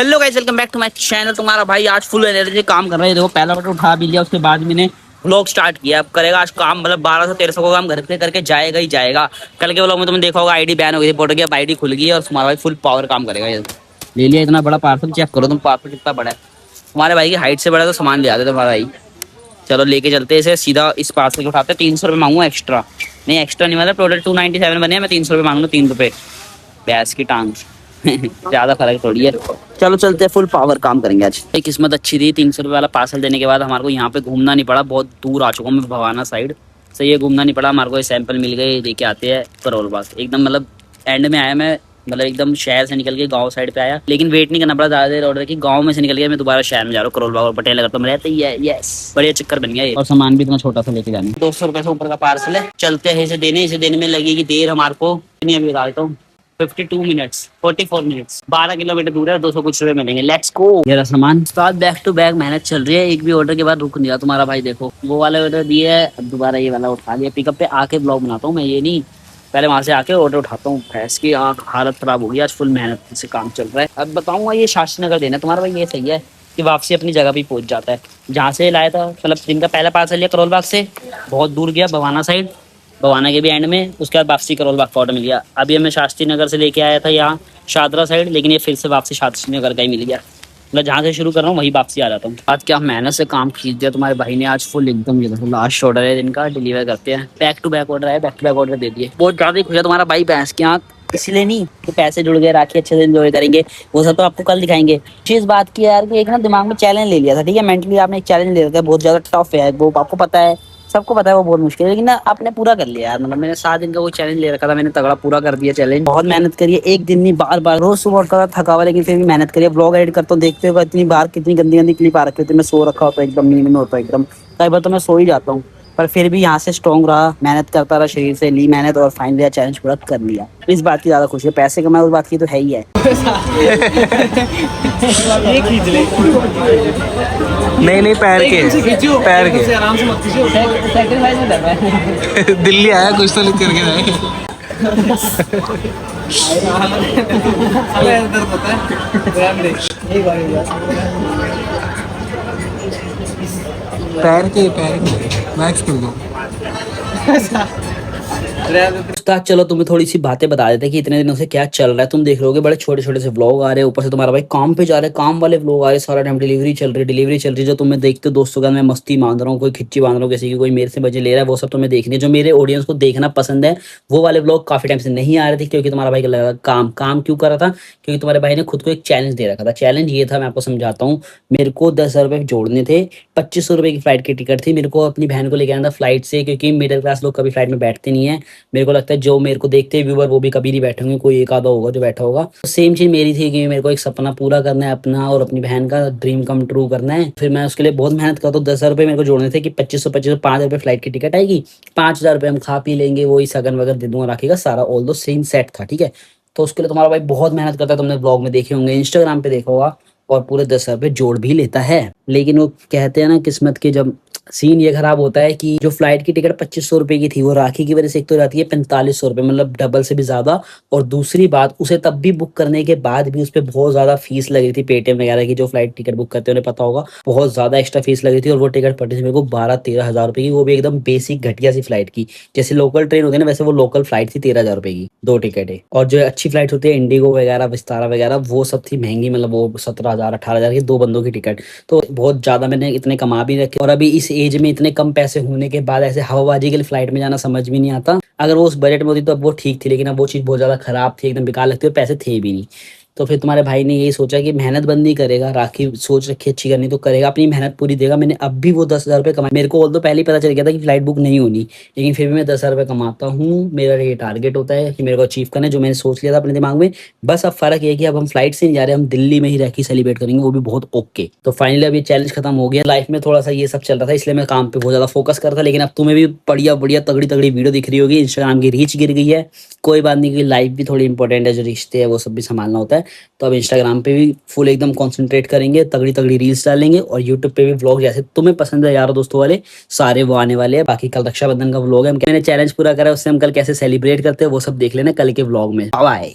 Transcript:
Hello guys, welcome back to my channel. तुम्हारा भाई आज फुल एनर्जी काम कर रहा है। देखो पहला बटन उठा भी लिया, उसके बाद मैंने व्लॉग स्टार्ट किया। अब करेगा आज काम, मतलब 1200-1300 का काम घर पे करके जाएगा ही जाएगा। कल के व्लॉग में तुमने देखा होगा आईडी बैन हो गई थी, पोर्टल की। अब आईडी खुल गई है और तुम्हारा भाई फुल पावर काम करेगा। ये ले लिया इतना बड़ा पार्सल, चेक करो तुम पार्सल कितना बड़ा है। तुम्हारे भाई की हाइट से बड़ा तो सामान ले आते तुम्हारा भाई। चलो लेके चलते इसे सीधा। इस पार्सल के उठाते 300 रुपये मांगूंगा एक्स्ट्रा। नहीं एक्स्ट्रा नहीं, मतलब टोटल 297 बने हैं। मैं 300 रुपये मांगूंगा, 3 रुपये भैंस की टांग। ज्यादा फर्क थोड़ी है। चलो चलते हैं, फुल पावर काम करेंगे आज। एक किस्मत अच्छी थी, 300 रुपये वाला पार्सल देने के बाद हमारे को यहाँ पे घूमना नहीं पड़ा। बहुत दूर आ चुका हूँ मैं, भवाना साइड। सही है, घूमना नहीं पड़ा हमारे को। ये सैंपल मिल गए, लेके आते हैं करोल बाग। एकदम मतलब एंड में आया मैं, मतलब एकदम शहर से निकल के गांव साइड पे आया। लेकिन वेट नहीं करना पड़ा ज़्यादा देर ऑर्डर की। गांव में से निकल के मैं दोबारा शहर में जा रहा हूँ, करोल बाग और पटेल नगर। तो मैं रहते ही है। यस, बढ़िया चक्कर बन गया ये। और सामान भी इतना छोटा सा लेके जाना। 200 रुपये से ऊपर का पार्सल है। चलते हैं इसे देने में लगेगी देर हमारे को। नहीं अभी बता देता हूँ, 52 मिनट्स 44 मिनट्स 12 किलोमीटर दूर है। 200 कुछ रुपए मिलेंगे। Let's go. मेरा सामान साथ बैक टू बैक मेहनत चल रही है। एक भी ऑर्डर के बाद रुक नहीं रहा तुम्हारा भाई। देखो वो वाला ऑर्डर दिया है, अब दोबारा ये वाला उठा लिया। पिकअप पे आके ब्लॉग बनाता हूँ मैं, ये नहीं पहले वहां से आके ऑर्डर उठाता हूँ। भैंस की आँख हालत खराब हो गई, आज फुल मेहनत से काम चल रहा है। अब बताऊंगा ये शास्त्री नगर देना तुम्हारा भाई। ये सही है कि वापसी अपनी जगह भी पहुंच जाता है जहाँ से लाया था। मतलब दिन का पहला पार्सल लिया करोल बाग से, बहुत दूर गया भवाना साइड, भवाना के भी एंड में। उसके बाद वापसी करोल बाग का ऑर्डर मिल गया। अभी मैं शास्त्री नगर से लेके आया था यहाँ शादरा साइड, लेकिन ये फिर से वापसी शास्त्री नगर का ही मिल गया। मतलब जहाँ से शुरू कर रहा हूँ वही वापसी आ जाता हूँ। आज क्या मेहनत से काम खींच दिया तुम्हारे भाई ने आज फुल एकदम। ये लास्ट ऑर्डर है इनका, डिलीवर करते हैं। बैक टू बैक ऑर्डर है, बैक टू बैक ऑर्डर दे दिए। बहुत ज़्यादा ही खुश है तुम्हारा भाई भैंस की आँख। इसलिए नहीं कि पैसे जुड़ गए, राखी अच्छे से एंजॉय करेंगे, वो सब तो आपको कल दिखाएंगे। इस बात की यार कि एक ना दिमाग में चैलेंज ले लिया था, ठीक है। मेंटली आपने एक चैलेंज ले रखा है, बहुत ज़्यादा टफ है वो, आपको पता है, सबको पता है वो बहुत मुश्किल है। लेकिन ना आपने पूरा कर लिया यार। मतलब मैंने 7 दिन का वो चैलेंज ले रखा था, मैंने तगड़ा पूरा कर दिया चैलेंज। बहुत मेहनत करी है, एक दिन नहीं बार बार, रोज सुबह उठकर थका हुआ लेकिन फिर भी मेहनत करिए। ब्लॉग एडिट करता हूँ, देखते हो इतनी बार कितनी गंदी गंदी क्लिप आ रखी होती है। मैं सो रखा होता है एकदम, नींद में होता है एकदम। कई बार तो मैं सो ही जाता हूँ, पर फिर भी यहाँ से स्ट्रॉन्ग रहा, मेहनत करता रहा, शरीर से ली मेहनत और फाइनली चैलेंज पूरा कर लिया। इस बात की ज्यादा खुशी है। पैसे कमाए उस बात की तो है ही है। ये खींच ले। नहीं पैर के पैर के आराम से मत खींचो। सैक्रिफाइस में कर रहा है। दिल्ली आया कुछ तो करके जाए। अबे दर्द होता है। ध्यान दे। एक बार पैर के मैक्स कर दो। उस्ताद चलो तुम्हें थोड़ी सी बातें बता देते हैं कि इतने दिनों से क्या चल रहा है। तुम देख रहे बड़े छोटे छोटे से व्लॉग आ रहे हैं, ऊपर से तुम्हारा भाई काम पे जा रहे हैं, काम वाले व्लॉग आ रहे हैं। सारा टाइम डिलीवरी चल रही है। जो तुम्हें देखते हो दोस्तों का, मैं मस्ती बांध रहा हूँ, कोई खिच्ची बांध रहा हूँ, किसी की कोई मेरे से मजे ले रहा है, वो सब तुम्हें देखने। जो मेरे ऑडियंस को देखना पसंद है वो वाले व्लॉग काफी टाइम से नहीं आ रहे थे, क्योंकि तुम्हारा भाई का लगा काम क्यों कर रहा था, क्योंकि तुम्हारे भाई ने खुद को एक चैलेंज दे रखा था। चैलेंज ये था, मैं आपको समझाता हूँ। मेरे को 10,000 रुपये जोड़ने थे। 2500 रुपये की फ्लाइट की टिकट थी। मेरे को अपनी बहन को लेके आना था फ्लाइट से, क्योंकि मिडिल क्लास लोग कभी फ्लाइट में बैठते नहीं है। मेरे को लगता है जो मेरे को देखते हैं व्यूवर वो भी कभी नहीं बैठेंगे, कोई एक आधा होगा जो बैठा होगा। सेम चीज मेरी थी कि मेरे को एक सपना पूरा करना है अपना और अपनी बहन का ड्रीम कम ट्रू करना है। फिर मैं उसके लिए बहुत मेहनत करता हूँ। 10,000 रुपये मेरे को जोड़ने थे कि 2500 5,000 रुपये फ्लाइट की टिकट आएगी, 5,000 रुपये हम खा पी लेंगे, वही सगन वगैरह दे दूंगा राखी का सारा। ऑल दो सेम सेट था, ठीक है। तो उसके लिए तुम्हारा भाई बहुत मेहनत करता है, तुमने ब्लॉग में देखे होंगे, इंस्टाग्राम पे देखा होगा, और पूरे 10,000 रुपये जोड़ भी लेता है। लेकिन वो कहते हैं ना किस्मत के, जब सीन ये खराब होता है कि जो फ्लाइट की टिकट 2500 रुपये की थी वो राखी की वजह से एक तो जाती है 4500 रुपये, मतलब डबल से भी ज्यादा। और दूसरी बात, उसे तब भी बुक करने के बाद भी उस पर बहुत ज्यादा फीस लगी थी। पेटीएम वगैरह की जो फ्लाइट टिकट बुक करते हैं उन्हें पता होगा, बहुत ज्यादा एक्स्ट्रा फीस लगी थी। और वो टिकट पड़ी थी मेरे को 12-13 हजार रुपये की, वो भी एकदम बेसिक घटिया सी फ्लाइट की। जैसे लोकल ट्रेन होती है ना, वैसे वो लोकल फ्लाइट थी, 13,000 रुपये की 2 टिकट है। और जो अच्छी फ्लाइट होती है इंडिगो वगैरह, विस्तारा वगैरह, वो सब थी महंगी, मतलब वो 17,000 18,000 की 2 बंदों की टिकट। तो बहुत ज्यादा मैंने इतने कमा भी रखे, और अभी इस एज में इतने कम पैसे होने के बाद ऐसे हवाबाजी के लिए फ्लाइट में जाना समझ भी नहीं आता। अगर वो उस बजट में होती तो अब वो ठीक थी, लेकिन अब वो चीज़ बहुत ज़्यादा खराब थी, एकदम बेकार लगती है, और पैसे थे भी नहीं। तो फिर तुम्हारे भाई ने यही सोचा कि मेहनत बंद नहीं करेगा, राखी सोच रखी अच्छी करनी तो करेगा, अपनी मेहनत पूरी देगा। मैंने अब भी वो 10,000 रुपये कमाए। मेरे को ऑल तो पहले ही पता चल गया था कि फ्लाइट बुक नहीं होनी, लेकिन फिर भी मैं 10,000 रुपये कमाता हूँ। मेरा ये टारगेट होता है कि मेरे को अचीव करना है, जो मैंने सोच लिया था अपने दिमाग में। बस अब फर्क ये है कि अब हम फ्लाइट से नहीं जा रहे, हम दिल्ली में ही रह के सेलिब्रेट करेंगे, वो भी बहुत ओके। तो फाइनली अब ये चैलेंज खत्म हो गया। लाइफ में थोड़ा सा ये सब चल रहा था, इसलिए मैं काम पे बहुत ज्यादा फोकस कर था। लेकिन अब तुम्हें भी बढ़िया बढ़िया तगड़ी तगड़ी वीडियो दिख रही होगी। इंस्टाग्राम की रीच गिर गई है, कोई बात नहीं, कि लाइफ भी थोड़ी इंपॉर्टेंट है, जो रिश्ते हैं वो सब भी संभालना होता है। तो अब इंस्टाग्राम पे भी फुल एकदम कंसंट्रेट करेंगे, तगड़ी तगड़ी रील्स डालेंगे, और यूट्यूब पे भी व्लॉग जैसे तुम्हें पसंद है यारों दोस्तों वाले सारे वो आने वाले हैं। बाकी कल रक्षाबंधन का व्लॉग है, मैंने चैलेंज पूरा करा है, उससे हम कल कैसे सेलिब्रेट करते हैं वो सब देख लेना कल के व्लॉग में। बाय।